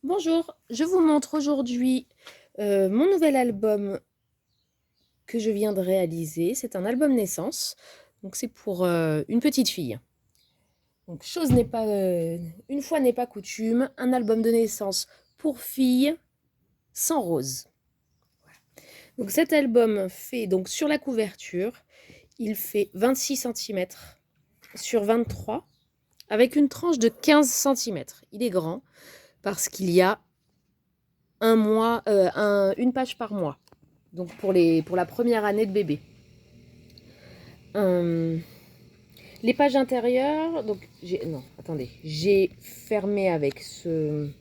Bonjour, je vous montre aujourd'hui mon nouvel album que je viens de réaliser. C'est un album naissance, donc c'est pour une petite fille. Donc chose n'est pas, une fois n'est pas coutume, un album de naissance pour fille sans rose. Donc cet album fait donc sur la couverture, il fait 26 cm sur 23 avec une tranche de 15 cm. Il est grand parce qu'il y a une page par mois. Donc pour la première année de bébé. Euh, les pages intérieures, donc non, attendez, j'ai fermé avec ce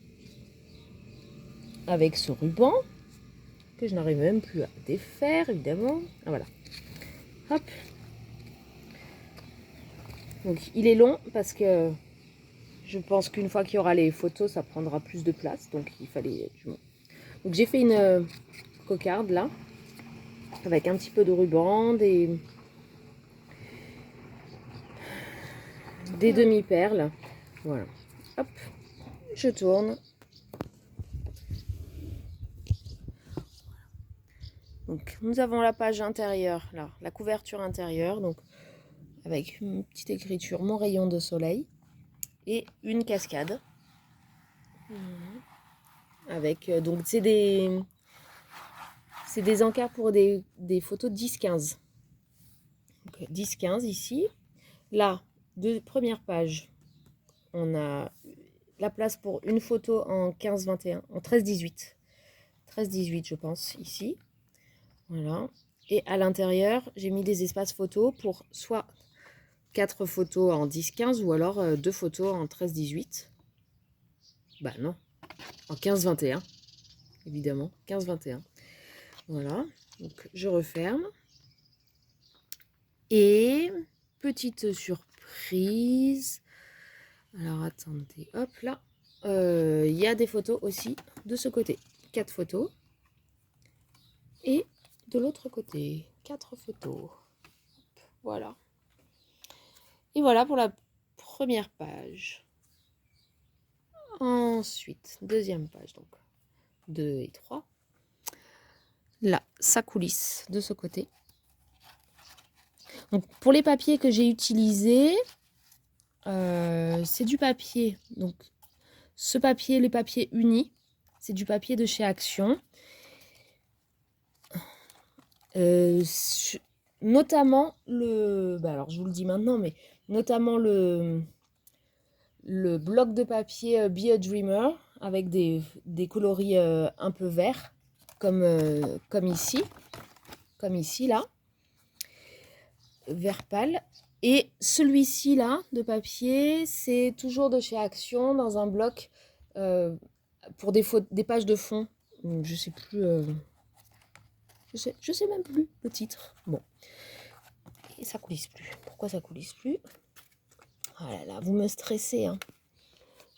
ruban que je n'arrive même plus à défaire évidemment. Ah, voilà. Hop. Donc il est long parce que je pense qu'une fois qu'il y aura les photos, ça prendra plus de place. Donc il fallait. Donc j'ai fait une cocarde là avec un petit peu de ruban, des demi-perles. Voilà. Hop, je tourne. Donc nous avons la page intérieure, là, la couverture intérieure, donc avec une petite écriture Mon rayon de soleil et une cascade. Avec donc c'est des encarts pour des photos 10-15. 10-15 ici. Là, première page, on a la place pour une photo en 15-21, en 13-18. 13-18 je pense ici. Voilà. Et à l'intérieur, j'ai mis des espaces photos pour soit 4 photos en 10-15 ou alors 2 photos en 13-18. Bah non, en 15-21, évidemment, 15-21. Voilà, donc je referme. Et petite surprise. Alors attendez, hop là. Il y a des photos aussi de ce côté. 4 photos. Et de l'autre côté, 4 photos. Voilà. Et voilà pour la première page. Ensuite, deuxième page, donc 2 et 3. Là, ça coulisse de ce côté. Donc, pour les papiers que j'ai utilisés, c'est du papier. Donc, ce papier, les papiers unis, c'est du papier de chez Action. Notamment alors je vous le dis maintenant, mais notamment le bloc de papier Be a Dreamer avec des coloris un peu verts, comme ici là, vert pâle. Et celui-ci là de papier, c'est toujours de chez Action dans un bloc pour des pages de fond. Je sais plus. Je sais même plus le titre. Bon. Et ça coulisse plus. Pourquoi ça coulisse plus? Oh là là, vous me stressez, hein.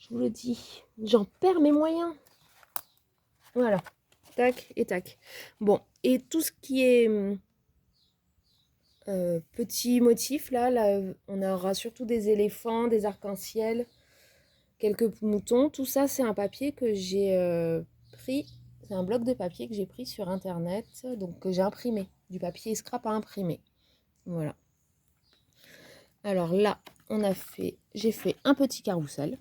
Je vous le dis. J'en perds mes moyens. Voilà. Tac et tac. Bon. Et tout ce qui est petits motifs, là, on aura surtout des éléphants, des arcs-en-ciel, quelques moutons. Tout ça, c'est un papier que j'ai pris. C'est un bloc de papier que j'ai pris sur Internet. Donc, que j'ai imprimé. Du papier scrap à imprimer. Voilà. Alors là, j'ai fait un petit carrousel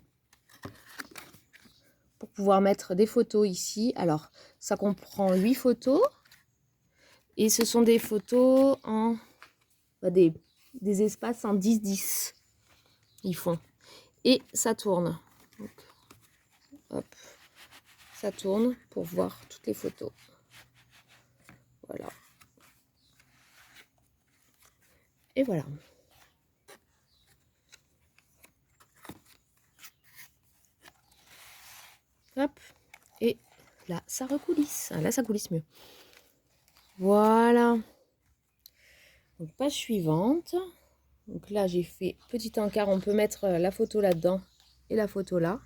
pour pouvoir mettre des photos ici. Alors, ça comprend 8 photos et ce sont des photos en des espaces en 10-10. Ils font. Et ça tourne. Donc, hop, ça tourne pour voir toutes les photos. Voilà. Et voilà. Hop. Et là, ça recoulisse. Ah, là, ça coulisse mieux. Voilà. Donc, page suivante. Donc là, j'ai fait petit encart. On peut mettre la photo là-dedans et la photo là.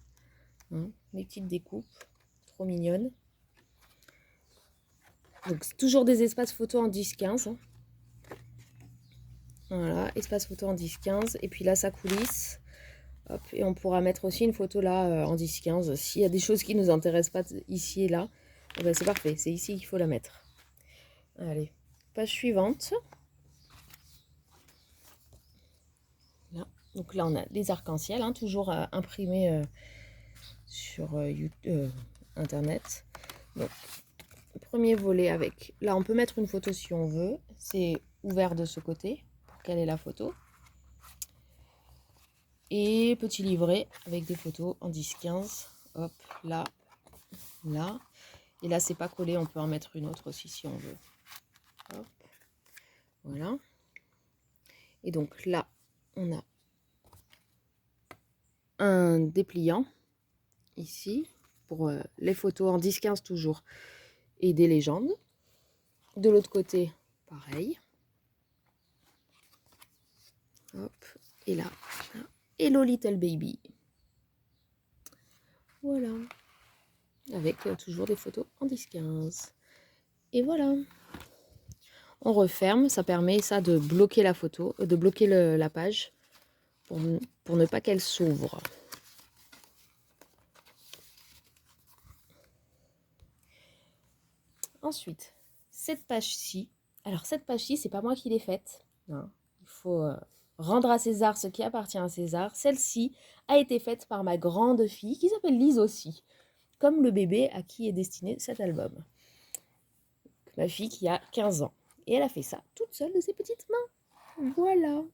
Hein, les petites découpes. Trop mignonnes. Donc, c'est toujours des espaces photo en 10-15. Hein. Voilà, espace photo en 10-15. Et puis là, ça coulisse. Hop, et on pourra mettre aussi une photo là en 10-15. S'il y a des choses qui ne nous intéressent pas ici et là, eh ben c'est parfait, c'est ici qu'il faut la mettre. Allez, page suivante. Là. Donc là, on a des arcs-en-ciel, hein, toujours imprimés sur Internet. Donc, premier volet avec... Là, on peut mettre une photo si on veut. C'est ouvert de ce côté pour caler la photo. Et petit livret avec des photos en 10-15. Hop, là, là. Et là, c'est pas collé, on peut en mettre une autre aussi si on veut. Hop, voilà. Et donc là, on a un dépliant ici pour les photos en 10-15 toujours et des légendes. De l'autre côté, pareil. Hop, et là, Hello Little Baby. Voilà. Avec toujours des photos en 10-15. Et voilà. On referme, ça permet ça de bloquer la photo, de bloquer la page pour ne pas qu'elle s'ouvre. Ensuite, cette page-ci. Alors cette page-ci, c'est pas moi qui l'ai faite. Non. Il faut rendre à César ce qui appartient à César. Celle-ci a été faite par ma grande fille qui s'appelle Lise aussi, comme le bébé à qui est destiné cet album. Ma fille qui a 15 ans. Et elle a fait ça toute seule de ses petites mains. Voilà.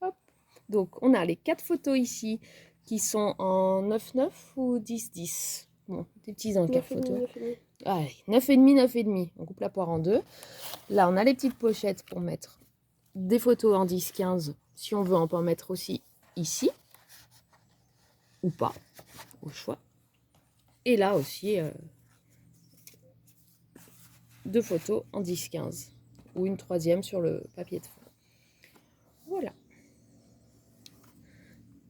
Hop. Donc, on a les 4 photos ici qui sont en 9,9 ou 10,10. Bon, des petits encas photos. 9,5, 9,5. On coupe la poire en deux. Là, on a les petites pochettes pour mettre des photos en 10-15. Si on veut, on peut en mettre aussi ici. Ou pas, au choix. Et là aussi, 2 photos en 10-15. Ou une troisième sur le papier de fond. Voilà.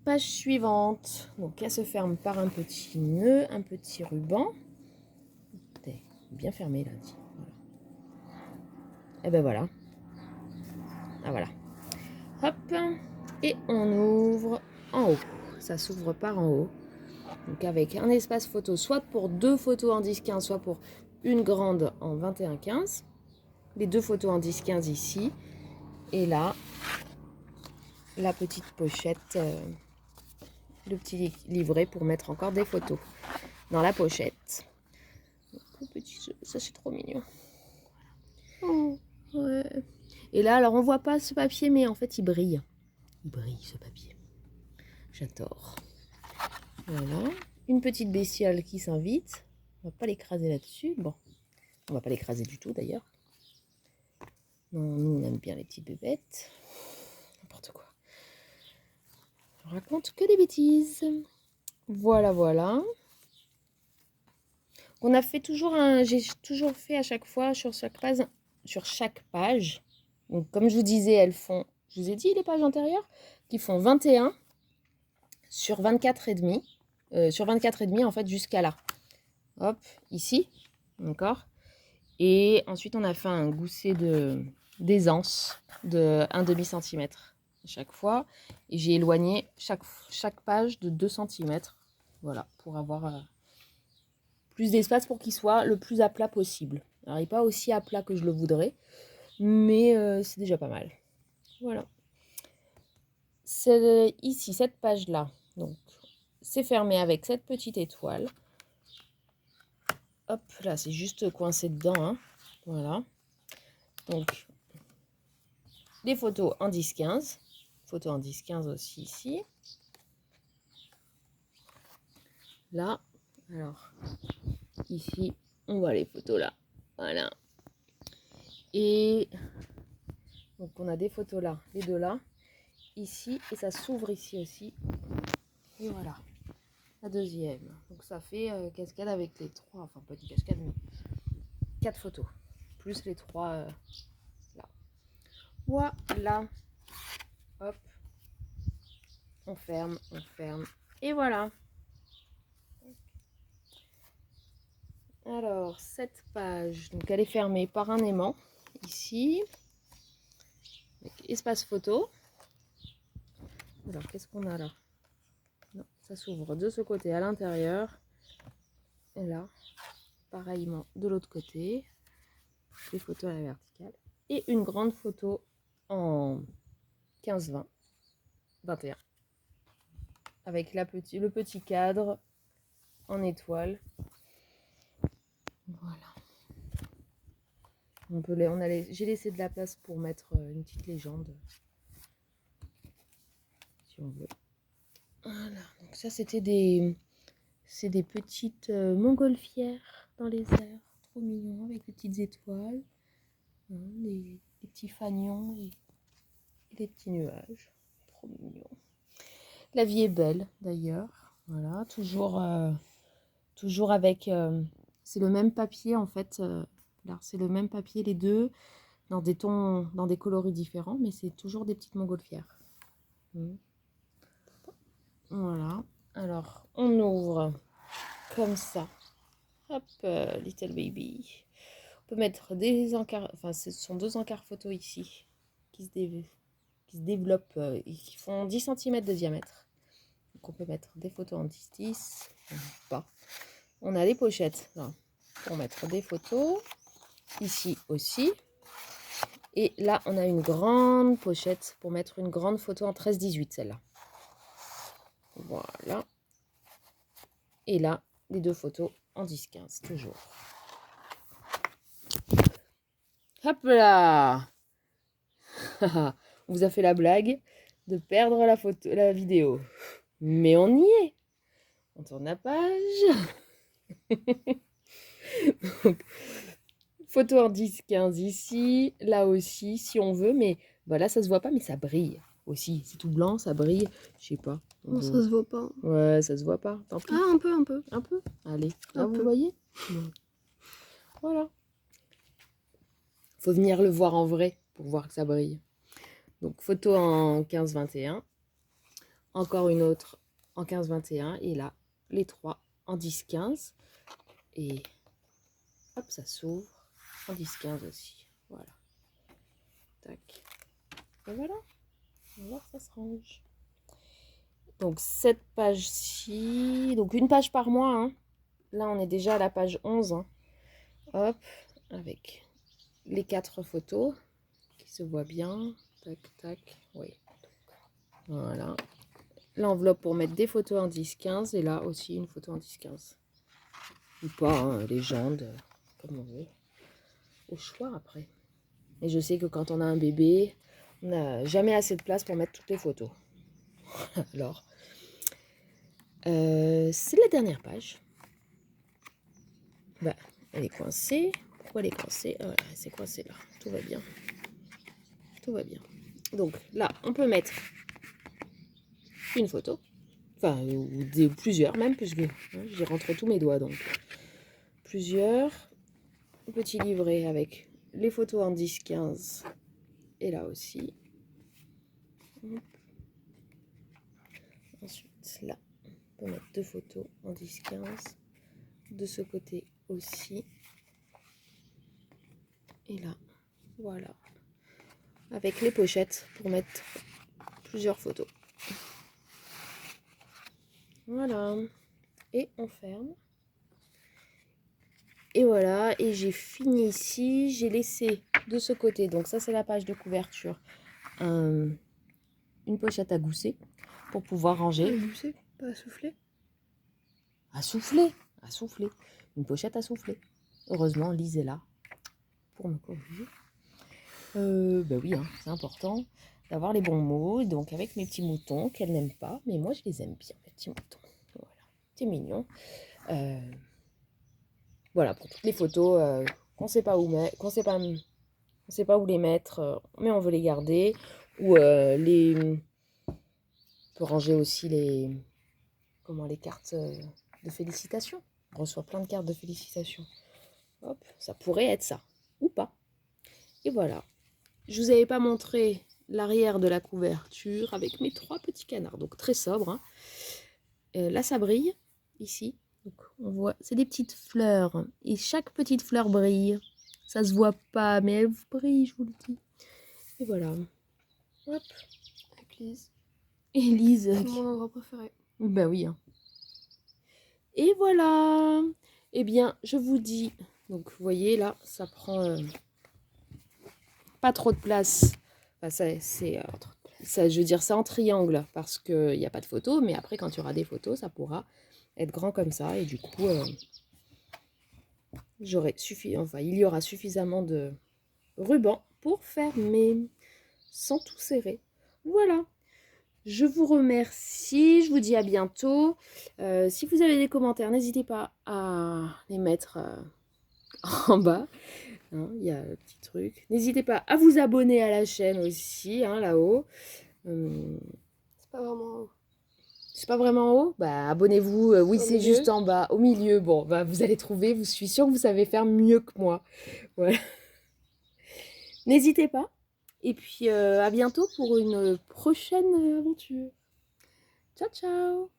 Page suivante. Donc, elle se ferme par un petit nœud, un petit ruban. Bien fermé là. Voilà. Et ben voilà. Ah voilà. Hop. Et on ouvre en haut. Ça s'ouvre par en haut. Donc avec un espace photo, soit pour 2 photos en 10-15, soit pour une grande en 21-15. Les 2 photos en 10-15 ici. Et là, la petite pochette, le petit livret pour mettre encore des photos dans la pochette. Ça c'est trop mignon. Oh, ouais. Et là, alors on voit pas ce papier, mais en fait il brille. Il brille ce papier. J'adore. Voilà. Une petite bestiole qui s'invite. On va pas l'écraser là-dessus. Bon, on va pas l'écraser du tout d'ailleurs. Non, nous on aime bien les petites bébêtes. N'importe quoi. Je raconte que des bêtises. Voilà, voilà. On a fait toujours j'ai toujours fait à chaque fois sur chaque page. Donc comme je vous disais, elles font, je vous ai dit les pages antérieures, qui font 21 sur 24,5. Sur 24,5 en fait jusqu'à là. Hop, ici, d'accord. Et ensuite on a fait un gousset d'aisance de 1,5 cm à chaque fois. Et j'ai éloigné chaque page de 2 cm. Voilà, pour avoir plus d'espace pour qu'il soit le plus à plat possible. Alors il n'est pas aussi à plat que je le voudrais, mais c'est déjà pas mal. Voilà. C'est ici, cette page-là. Donc, c'est fermé avec cette petite étoile. Hop, là, c'est juste coincé dedans. Hein. Voilà. Donc, des photos en 10-15. Photos en 10-15 aussi ici. Là, alors, ici, on voit les photos là. Voilà. Et donc, on a des photos là, les deux là. Ici, et ça s'ouvre ici aussi. Et voilà. La deuxième. Donc, ça fait cascade avec les 3. Enfin, pas une cascade, mais 4 photos. Plus les 3 là. Voilà. Hop. On ferme, et voilà. Alors, cette page, donc elle est fermée par un aimant, ici, avec espace photo. Alors, qu'est-ce qu'on a là? ça s'ouvre de ce côté à l'intérieur. Et là, pareillement de l'autre côté. Des photos à la verticale. Et une grande photo en 15-20, 21. Avec le petit cadre en étoile. Voilà. J'ai laissé de la place pour mettre une petite légende. Si on veut. Voilà. Donc ça, c'est des petites montgolfières dans les airs. Trop mignon, avec des petites étoiles. Hein, des petits fanions et des petits nuages. Trop mignon. La vie est belle, d'ailleurs. Voilà. Toujours avec... c'est le même papier, en fait. Là, c'est le même papier, les deux, dans des tons, dans des coloris différents, mais c'est toujours des petites montgolfières. Voilà. Alors, on ouvre comme ça. Hop, little baby. On peut mettre des encarts, enfin, ce sont 2 encarts photo ici, qui se développent et qui font 10 cm de diamètre. Donc, on peut mettre des photos en 10-10, pas. On a les pochettes là, pour mettre des photos. Ici aussi. Et là, on a une grande pochette pour mettre une grande photo en 13-18, celle-là. Voilà. Et là, les 2 photos en 10-15, toujours. Hop là. On vous a fait la blague de perdre la vidéo. Mais on y est. On tourne la page. Donc, photo en 10-15 ici, là aussi, si on veut, mais voilà, ça se voit pas, mais ça brille aussi. C'est tout blanc, ça brille. Je sais pas. Non, ça se voit pas. Ouais, ça se voit pas. Tant pis. Ah, un peu. Un peu. Allez, là, vous peu. voyez. Bon. Voilà. Faut venir le voir en vrai pour voir que ça brille. Donc, photo en 15-21. Encore une autre en 15-21. Et là, les 3 en 10-15. Et hop, ça s'ouvre en 10-15 aussi. Voilà. Tac. Et voilà. On va voir, ça se range. Donc, cette page-ci. Donc, une page par mois. Hein. Là, on est déjà à la page 11. Hein. Hop. Avec les 4 photos qui se voient bien. Tac, tac. Oui. Voilà. L'enveloppe pour mettre des photos en 10-15. Et là aussi, une photo en 10-15. Ou pas, hein, légende. Comme on veut. Au choix après. Et je sais que quand on a un bébé, on n'a jamais assez de place pour mettre toutes les photos. Alors, c'est la dernière page. Bah, elle est coincée. Pourquoi elle est coincée? Ah, voilà, c'est coincé là. Tout va bien. Tout va bien. Donc là, on peut mettre une photo. Enfin, ou plusieurs même, puisque hein, j'y rentre tous mes doigts. Donc, plusieurs. Petit livret avec les photos en 10-15. Et là aussi. Ensuite, là, on peut mettre 2 photos en 10-15. De ce côté aussi. Et là, voilà. Avec les pochettes pour mettre plusieurs photos. Voilà. Et on ferme. Et voilà. Et j'ai fini ici. J'ai laissé de ce côté, donc ça c'est la page de couverture, une pochette à gousset pour pouvoir ranger. À gousset, pas à souffler. À souffler. À souffler. Une pochette à souffler. Heureusement, Lise est là pour me corriger. Ben oui, hein, c'est important d'avoir les bons mots. Donc avec mes petits moutons qu'elle n'aime pas, mais moi je les aime bien, mes petits moutons. Voilà, c'est mignon. Voilà pour toutes les photos qu'on sait pas où mettre, qu'on sait pas où les mettre, mais on veut les garder. Ou on peut ranger aussi les cartes de félicitations. On reçoit plein de cartes de félicitations. Hop, ça pourrait être ça ou pas. Et voilà. Je vous avais pas montré l'arrière de la couverture avec mes 3 petits canards, donc très sobre. Hein. Là, ça brille, ici. Donc, on voit, c'est des petites fleurs, et chaque petite fleur brille. Ça se voit pas, mais elle brille, je vous le dis. Et voilà. Hop. Avec Lise. Et Lise. C'est mon endroit préféré. Ben oui, hein. Et voilà. Eh bien, je vous dis, donc vous voyez là, ça prend pas trop de place. Enfin, ça, je veux dire, c'est en triangle parce qu'il n'y a pas de photo, mais après, quand il y aura des photos, ça pourra être grand comme ça. Et du coup, enfin, il y aura suffisamment de ruban pour fermer sans tout serrer. Voilà. Je vous remercie, je vous dis à bientôt. Si vous avez des commentaires, n'hésitez pas à les mettre en bas. Hein, il y a un petit truc. N'hésitez pas à vous abonner à la chaîne aussi, hein, là-haut. C'est pas vraiment C'est pas vraiment en haut? Bah, abonnez-vous. Oui, au c'est milieu. juste en bas, au milieu. Bon, bah, vous allez trouver. Je suis sûre que vous savez faire mieux que moi. Voilà. N'hésitez pas. Et puis, à bientôt pour une prochaine aventure. Ciao, ciao!